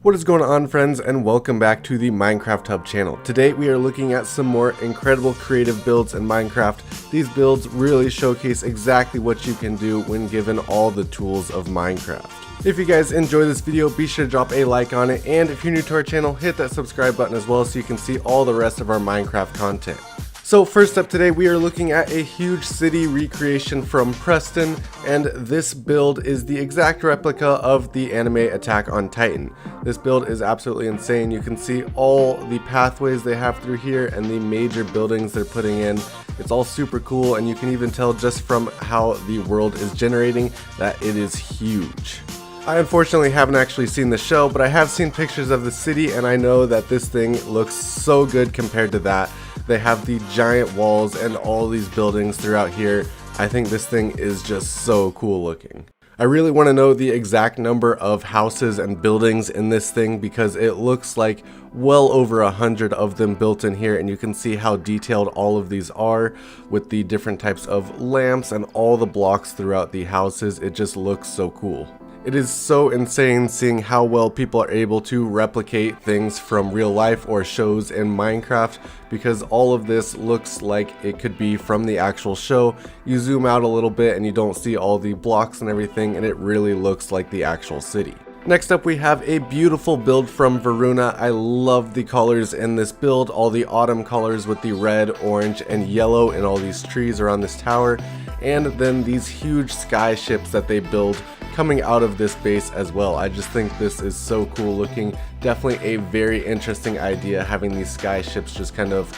What is going on, friends, and welcome back to the Minecraft Hub channel. Today we are looking at some more incredible creative builds in Minecraft. These builds really showcase exactly what you can do when given all the tools of Minecraft. If you guys enjoy this video, be sure to drop a like on it, and if you're new to our channel, hit that subscribe button as well so you can see all the rest of our Minecraft content. So first up today, we are looking at a huge city recreation from Preston, and this build is the exact replica of the anime Attack on Titan. This build is absolutely insane. You can see all the pathways they have through here and the major buildings they're putting in. It's all super cool, and you can even tell just from how the world is generating that it is huge. I unfortunately haven't actually seen the show, but I have seen pictures of the city, and I know that this thing looks so good compared to that. They have the giant walls and all these buildings throughout here. I think this thing is just so cool looking. I really want to know the exact number of houses and buildings in this thing because it looks like well over 100 of them built in here, and you can see how detailed all of these are with the different types of lamps and all the blocks throughout the houses. It just looks so cool. It is so insane seeing how well people are able to replicate things from real life or shows in Minecraft, because all of this looks like it could be from the actual show. You zoom out a little bit and you don't see all the blocks and everything, and it really looks like the actual city. Next up, we have a beautiful build from Varuna. I love the colors in this build, all the autumn colors with the red, orange, and yellow in all these trees around this tower, and then these huge sky ships that they build coming out of this base as well. I just think this is so cool looking. Definitely a very interesting idea, having these sky ships just kind of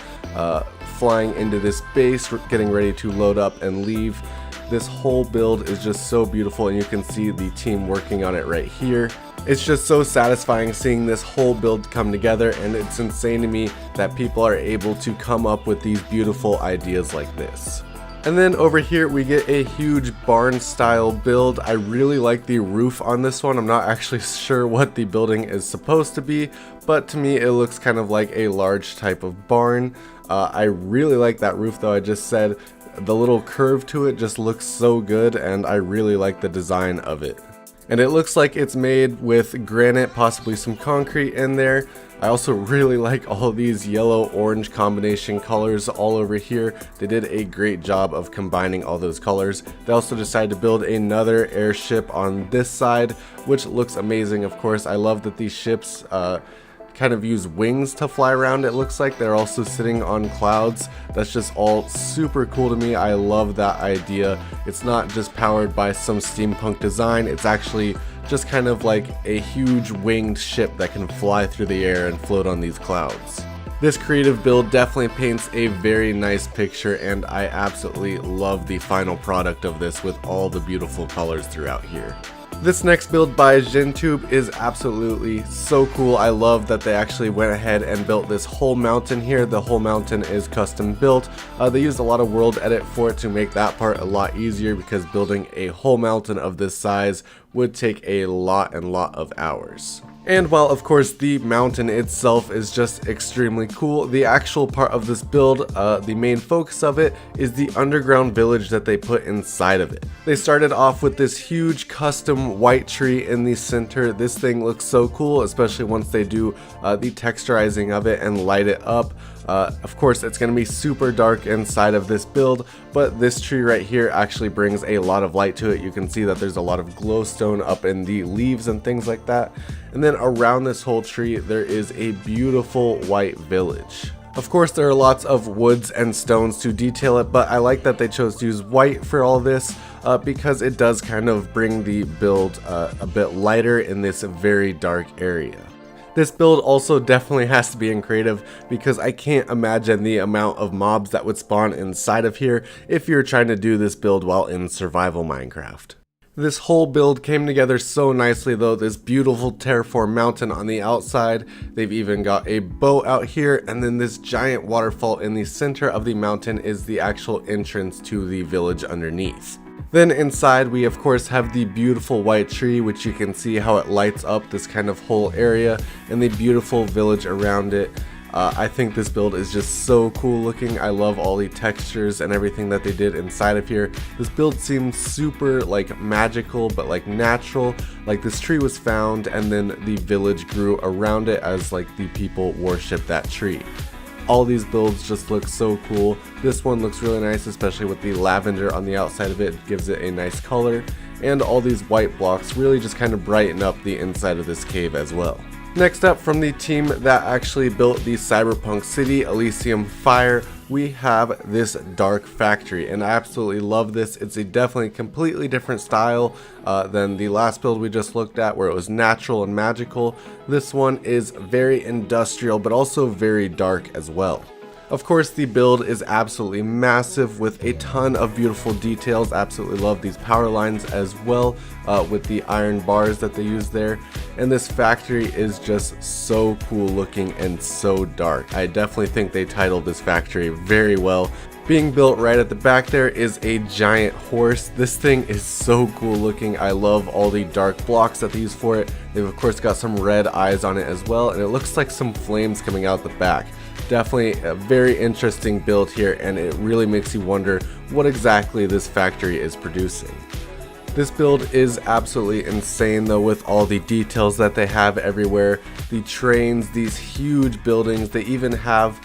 flying into this base, getting ready to load up and leave. This whole build is just so beautiful, and you can see the team working on it right here. It's just so satisfying seeing this whole build come together, and it's insane to me that people are able to come up with these beautiful ideas like this. And then over here we get a huge barn style build. I really like the roof on this one. I'm not actually sure what the building is supposed to be, but to me it looks kind of like a large type of barn. I really like that roof though. I just said the little curve to it just looks so good, and I really like the design of it. And it looks like it's made with granite, possibly some concrete in there. I also really like all these yellow-orange combination colors all over here. They did a great job of combining all those colors. They also decided to build another airship on this side, which looks amazing. Of course, I love that these ships kind of use wings to fly around. It looks like they're also sitting on clouds. That's just all super cool to me. I love that idea. It's not just powered by some steampunk design. It's actually just kind of like a huge winged ship that can fly through the air and float on these clouds. This creative build definitely paints a very nice picture, and I absolutely love the final product of this with all the beautiful colors throughout here. This next build by Gentube is absolutely so cool. I love that they actually went ahead and built this whole mountain here. The whole mountain is custom built. They used a lot of world edit for it to make that part a lot easier, because building a whole mountain of this size would take a lot of hours. And while of course the mountain itself is just extremely cool, the actual part of this build, the main focus of it, is the underground village that they put inside of it. They started off with this huge custom white tree in the center. This thing looks so cool, especially once they do the texturizing of it and light it up. Of course, it's going to be super dark inside of this build, but this tree right here actually brings a lot of light to it. You can see that there's a lot of glowstone up in the leaves and things like that. And then around this whole tree, there is a beautiful white village. Of course, there are lots of woods and stones to detail it, but I like that they chose to use white for all this because it does kind of bring the build a bit lighter in this very dark area. This build also definitely has to be in creative, because I can't imagine the amount of mobs that would spawn inside of here if you're trying to do this build while in survival Minecraft. This whole build came together so nicely though. This beautiful terraform mountain on the outside, they've even got a boat out here, and then this giant waterfall in the center of the mountain is the actual entrance to the village underneath. Then inside we of course have the beautiful white tree, which you can see how it lights up this kind of whole area, and the beautiful village around it. I think this build is just so cool looking. I love all the textures and everything that they did inside of here. This build seems super like magical, but like natural. Like this tree was found and then the village grew around it as like the people worship that tree. All these builds just look so cool. This one looks really nice, especially with the lavender on the outside of it. It gives it a nice color. And all these white blocks really just kind of brighten up the inside of this cave as well. Next up, from the team that actually built the cyberpunk city, Elysium Fire, we have this dark factory, and I absolutely love this. It's a definitely completely different style than the last build we just looked at, where it was natural and magical. This one is very industrial, but also very dark as well. Of course, the build is absolutely massive with a ton of beautiful details. Absolutely love these power lines as well, with the iron bars that they use there. And this factory is just so cool looking and so dark. I definitely think they titled this factory very well. Being built right at the back there is a giant horse. This thing is so cool looking. I love all the dark blocks that they use for it. They've of course got some red eyes on it as well, and it looks like some flames coming out the back. Definitely a very interesting build here, and it really makes you wonder what exactly this factory is producing. This build is absolutely insane though, with all the details that they have everywhere. The trains, these huge buildings, they even have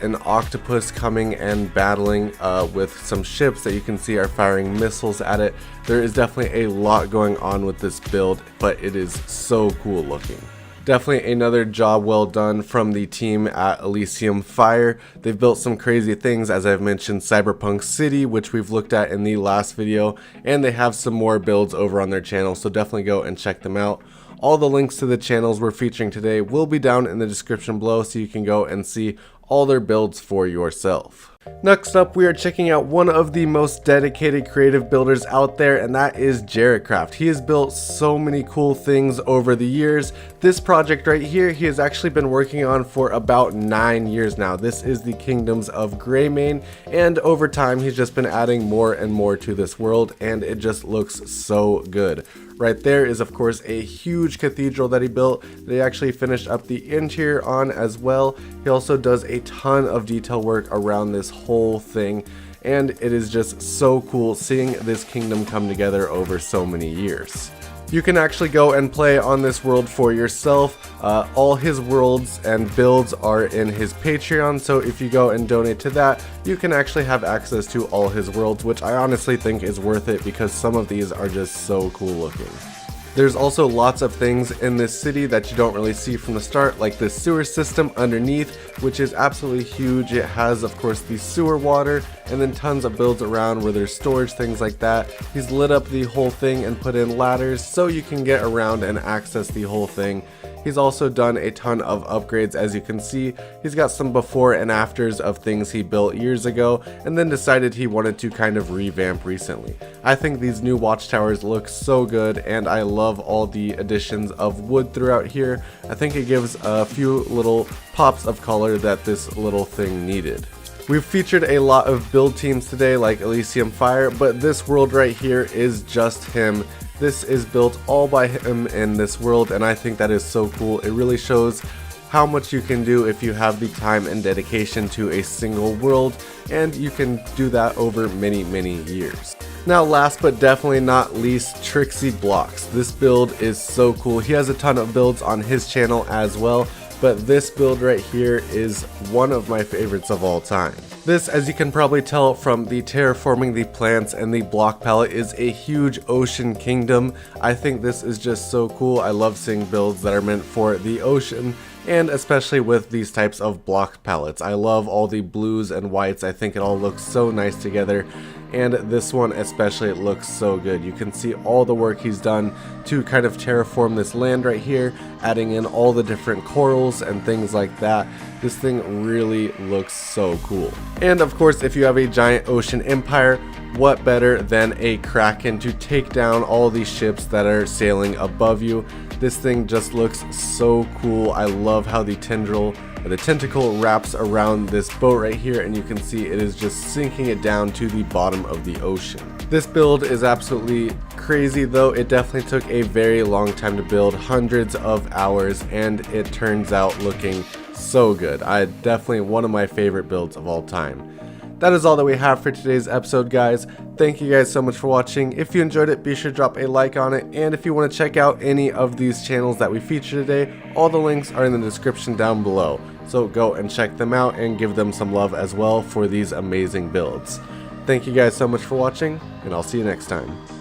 an octopus coming and battling with some ships that you can see are firing missiles at it. There is definitely a lot going on with this build, but it is so cool looking. Definitely another job well done from the team at Elysium Fire. They've built some crazy things, as I've mentioned, Cyberpunk City, which we've looked at in the last video, and they have some more builds over on their channel, so definitely go and check them out. All the links to the channels we're featuring today will be down in the description below, so you can go and see all their builds for yourself. Next up, we are checking out one of the most dedicated creative builders out there, and that is Jaredcraft. He has built so many cool things over the years. This project right here, he has actually been working on for about 9 years now. This is the Kingdoms of Greymane, and over time, he's just been adding more and more to this world, and it just looks so good. Right there is of course a huge cathedral that he built. They actually finished up the interior on as well. He also does a ton of detail work around this whole thing, and it is just so cool seeing this kingdom come together over so many years. You can actually go and play on this world for yourself. All his worlds and builds are in his Patreon, so if you go and donate to that, you can actually have access to all his worlds, which I honestly think is worth it because some of these are just so cool looking. There's also lots of things in this city that you don't really see from the start, like this sewer system underneath, which is absolutely huge. It has, of course, the sewer water, and then tons of builds around where there's storage, things like that. He's lit up the whole thing and put in ladders so you can get around and access the whole thing. He's also done a ton of upgrades, as you can see. He's got some before and afters of things he built years ago and then decided he wanted to kind of revamp recently. I think these new watchtowers look so good, and I love all the additions of wood throughout here. I think it gives a few little pops of color that this little thing needed. We've featured a lot of build teams today like Elysium Fire, but this world right here is just him. This is built all by him in this world, and I think that is so cool. It really shows how much you can do if you have the time and dedication to a single world, and you can do that over many years. Now, last but definitely not least, Trixie Blocks. This build is so cool. He has a ton of builds on his channel as well, but this build right here is one of my favorites of all time. This, as you can probably tell from the terraforming the plants and the block palette, is a huge ocean kingdom. I think this is just so cool. I love seeing builds that are meant for the ocean, and especially with these types of block palettes. I love all the blues and whites. I think it all looks so nice together, and this one especially, it looks so good. You can see all the work he's done to kind of terraform this land right here, adding in all the different corals and things like that. This thing really looks so cool. And of course, if you have a giant ocean empire, what better than a kraken to take down all these ships that are sailing above you. This thing just looks so cool. I love how the tentacle wraps around this boat right here, and you can see it is just sinking it down to the bottom of the ocean. This build is absolutely crazy though. It definitely took a very long time to build, hundreds of hours, and it turns out looking So good. Definitely one of my favorite builds of all time. That is all that we have for today's episode, guys. Thank you guys so much for watching. If you enjoyed it, be sure to drop a like on it. And if you want to check out any of these channels that we feature today, all the links are in the description down below. So go and check them out and give them some love as well for these amazing builds. Thank you guys so much for watching, and I'll see you next time.